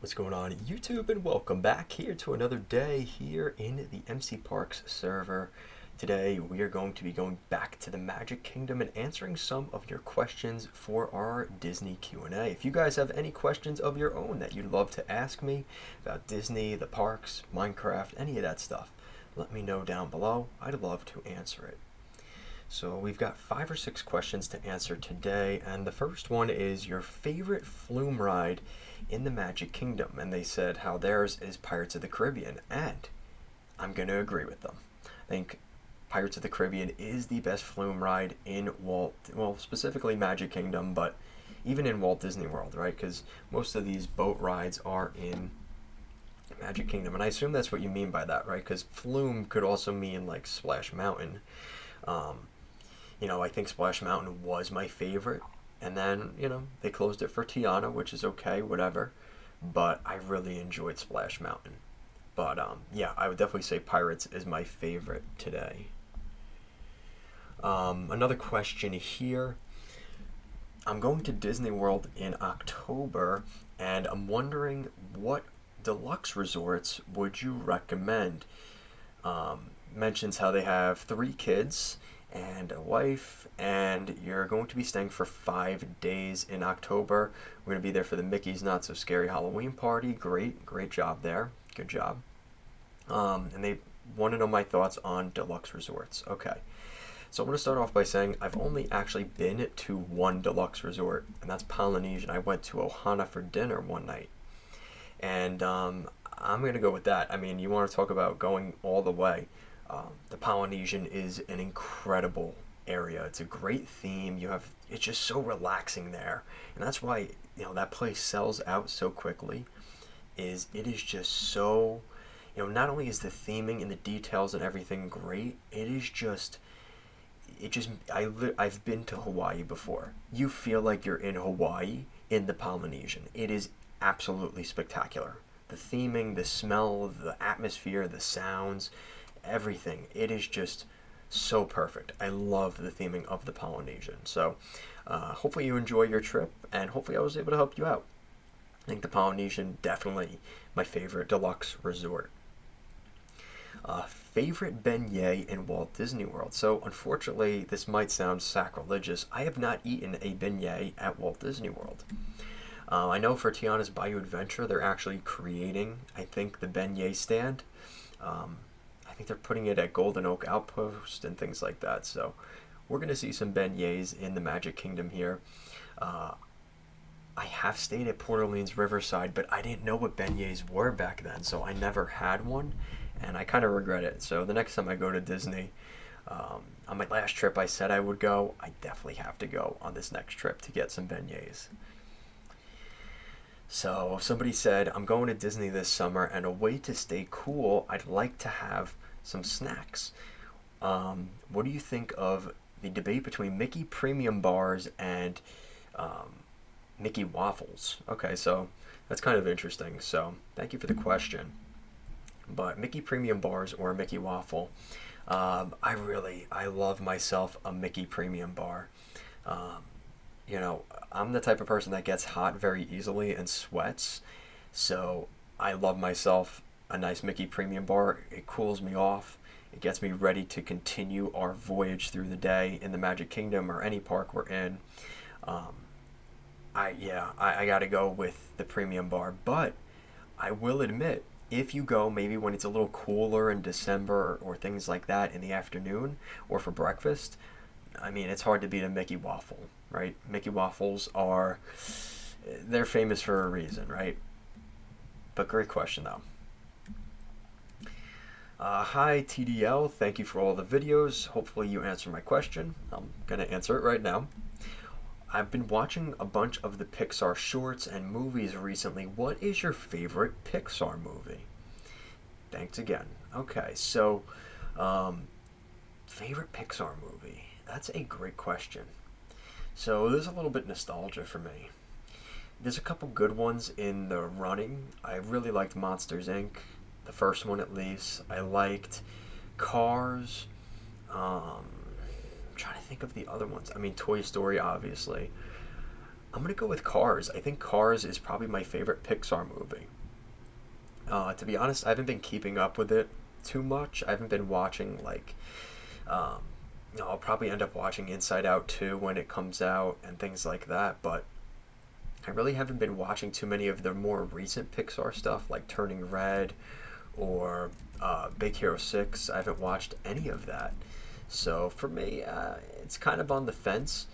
What's going on, YouTube, and welcome back here to another day here in the MC Parks server. Today we are going to be going back to the Magic Kingdom and answering some of your questions for our Disney Q&A. If you guys have any questions of your own that you'd love to ask me about Disney, the parks, Minecraft, any of that stuff, let me know down below. I'd love to answer it. So we've got 5 or 6 questions to answer today, and the first one is your favorite flume ride in the Magic Kingdom, and they said how theirs is Pirates of the Caribbean, and I'm going to agree with them. I think Pirates of the Caribbean is the best flume ride in specifically Magic Kingdom, but even in Walt Disney World, right? Because most of these boat rides are in Magic Kingdom, and I assume that's what you mean by that, right? Because flume could also mean like Splash Mountain. Um, I think Splash Mountain was my favorite, and then, they closed it for Tiana, which is okay, whatever. But I really enjoyed Splash Mountain. But yeah, I would definitely say Pirates is my favorite today. Another question here. I'm going to Disney World in October, and I'm wondering what deluxe resorts would you recommend? Mentions how they have 3 kids and a wife, and you're going to be staying for 5 days in October. We're going to be there for the Mickey's Not So Scary Halloween party. Great job there. Good job. And they want to know my thoughts on deluxe resorts. Okay. So I'm going to start off by saying I've only actually been to one deluxe resort, and that's Polynesian. I went to Ohana for dinner one night. And I'm going to go with that. I mean, you want to talk about going all the way. The Polynesian is an incredible area. It's a great theme. It's just so relaxing there, and that's why that place sells out so quickly. It is just so, not only is the theming and the details and everything great, I've been to Hawaii before. You feel like you're in Hawaii in the Polynesian. It is absolutely spectacular. The theming, the smell, the atmosphere, the sounds, everything. It is just so perfect. I love the theming of the Polynesian. So hopefully you enjoy your trip, and hopefully I was able to help you out. I think the Polynesian, definitely my favorite deluxe resort. Favorite beignet in Walt Disney World. So unfortunately, this might sound sacrilegious. I have not eaten a beignet at Walt Disney World. I know for Tiana's Bayou Adventure, they're actually creating, I think, the beignet stand. I think they're putting it at Golden Oak Outpost and things like that. So we're going to see some beignets in the Magic Kingdom here. I have stayed at Port Orleans Riverside, but I didn't know what beignets were back then, so I never had one, and I kind of regret it. So the next time I go to Disney, on my last trip I said I would go. I definitely have to go on this next trip to get some beignets. So somebody said, I'm going to Disney this summer, and a way to stay cool, I'd like to have some snacks. What do you think of the debate between Mickey Premium Bars and Mickey Waffles? Okay, so that's kind of interesting. So thank you for the question. But Mickey Premium Bars or Mickey Waffle, I love myself a Mickey Premium Bar. Um, I'm the type of person that gets hot very easily and sweats, so I love myself a nice Mickey Premium Bar. It cools me off. It gets me ready to continue our voyage through the day in the Magic Kingdom or any park we're in. Um, I gotta go with the Premium Bar, but I will admit, if you go maybe when it's a little cooler in December or things like that in the afternoon or for breakfast, I mean, it's hard to beat a Mickey Waffle, right? Mickey Waffles they're famous for a reason, right? But great question, though. Hi, TDL. Thank you for all the videos. Hopefully you answer my question. I'm going to answer it right now. I've been watching a bunch of the Pixar shorts and movies recently. What is your favorite Pixar movie? Thanks again. Okay, so favorite Pixar movie? That's a great question. So there's a little bit nostalgia for me. There's a couple good ones in the running. I really liked Monsters Inc., the first one at least. I liked Cars. I'm trying to think of the other ones. I mean, Toy Story, obviously. I'm gonna go with Cars. I think Cars is probably my favorite Pixar movie. To be honest, I haven't been keeping up with it too much. I haven't been watching like, um, I'll probably end up watching Inside Out 2 when it comes out and things like that. But I really haven't been watching too many of the more recent Pixar stuff like Turning Red or Big Hero 6. I haven't watched any of that. So for me, it's kind of on the fence.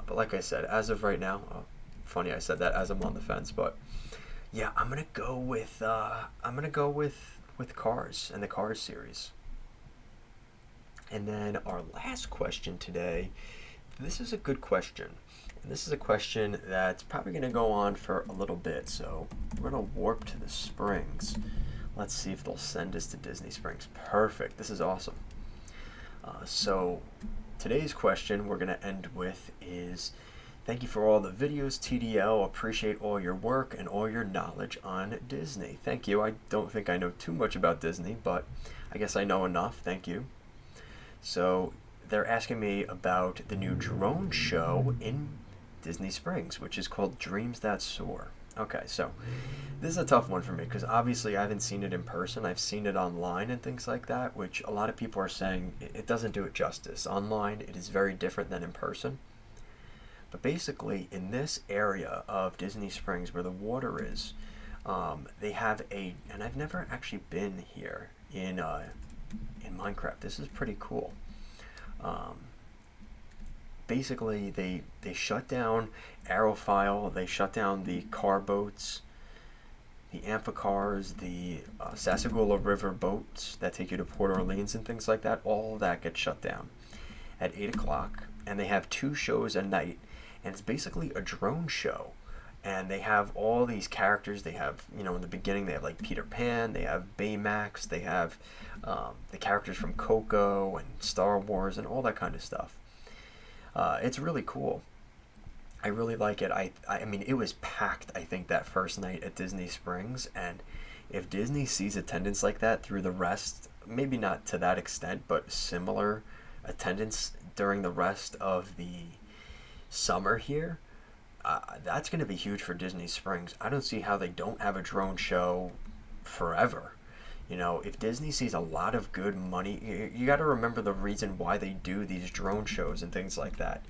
But like I said, as of right now, funny I said that as I'm on the fence, but yeah, I'm gonna go with Cars and the Cars series. And then our last question today. This is a good question. And this is a question that's probably gonna go on for a little bit. So we're gonna warp to the Springs. Let's see if they'll send us to Disney Springs. Perfect. This is awesome. So today's question we're gonna end with is, thank you for all the videos, TDL. Appreciate all your work and all your knowledge on Disney. Thank you. I don't think I know too much about Disney, but I guess I know enough. Thank you. So they're asking me about the new drone show in Disney Springs, which is called Dreams That Soar. Okay, so this is a tough one for me because obviously I haven't seen it in person. I've seen it online and things like that, which a lot of people are saying it doesn't do it justice. Online, it is very different than in person. But basically, in this area of Disney Springs where the water is, they have and I've never actually been here in Minecraft. This is pretty cool. Um, Basically, they shut down Aerophile, they shut down the car boats, the amphicars, the Sassagoula River boats that take you to Port Orleans and things like that. All of that gets shut down at 8 o'clock, and they have 2 shows a night, and it's basically a drone show. And they have all these characters. They have, in the beginning, they have like Peter Pan, they have Baymax, they have the characters from Coco and Star Wars and all that kind of stuff. It's really cool. I really like it. I mean, it was packed, I think, that first night at Disney Springs. And if Disney sees attendance like that through the rest, maybe not to that extent, but similar attendance during the rest of the summer here, that's going to be huge for Disney Springs. I don't see how they don't have a drone show forever. If Disney sees a lot of good money, you got to remember the reason why they do these drone shows and things like that,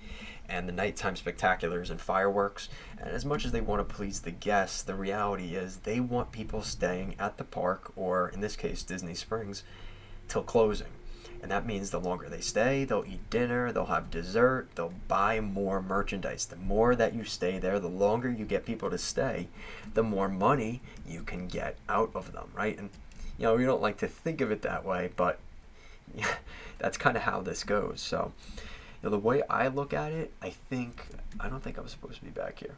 and the nighttime spectaculars and fireworks. And as much as they want to please the guests, the reality is they want people staying at the park, or in this case, Disney Springs, till closing. And that means the longer they stay, they'll eat dinner, they'll have dessert, they'll buy more merchandise. The more that you stay there, the longer you get people to stay, the more money you can get out of them, right? And we don't like to think of it that way, but yeah, that's kind of how this goes. So, the way I look at it, I don't think I was supposed to be back here.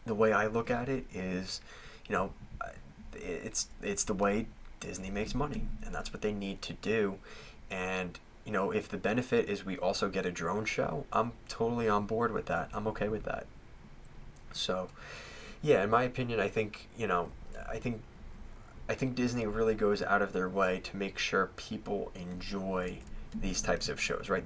The way I look at it is, it's the way Disney makes money, and that's what they need to do. And if the benefit is we also get a drone show, I'm totally on board with that. I'm okay with that. So, yeah, in my opinion, I think I think Disney really goes out of their way to make sure people enjoy these types of shows, right?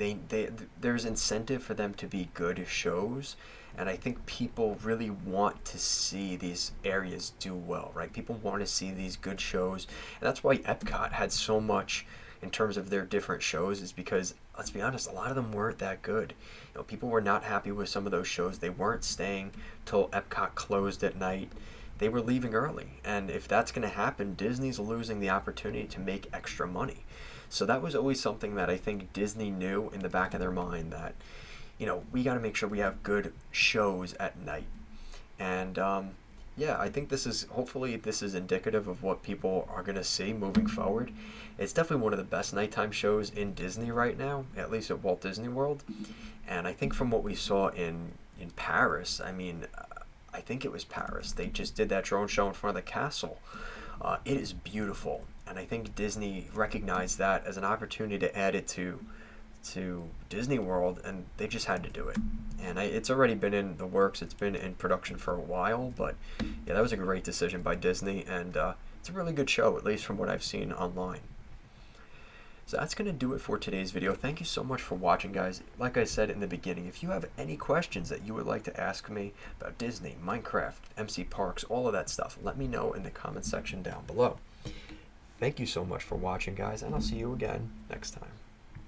There's incentive for them to be good shows, and I think people really want to see these areas do well, right? People want to see these good shows, and that's why Epcot had so much in terms of their different shows, is because, let's be honest, a lot of them weren't that good. People were not happy with some of those shows. They weren't staying till Epcot closed at night. They were leaving early, and if that's going to happen, Disney's losing the opportunity to make extra money. So that was always something that I think Disney knew in the back of their mind, that we got to make sure we have good shows at night. And yeah, I think hopefully this is indicative of what people are going to see moving forward. It's definitely one of the best nighttime shows in Disney right now, at least at Walt Disney World. And I think from what we saw in Paris, I think it was Paris, they just did that drone show in front of the castle. It is beautiful, and I think Disney recognized that as an opportunity to add it to Disney World, and they just had to do it. And it's already been in the works. It's been in production for a while, but yeah, that was a great decision by Disney, and it's a really good show, at least from what I've seen online. So that's going to do it for today's video. Thank you so much for watching, guys. Like I said in the beginning, if you have any questions that you would like to ask me about Disney, Minecraft, MC Parks, all of that stuff, let me know in the comment section down below. Thank you so much for watching, guys, and I'll see you again next time.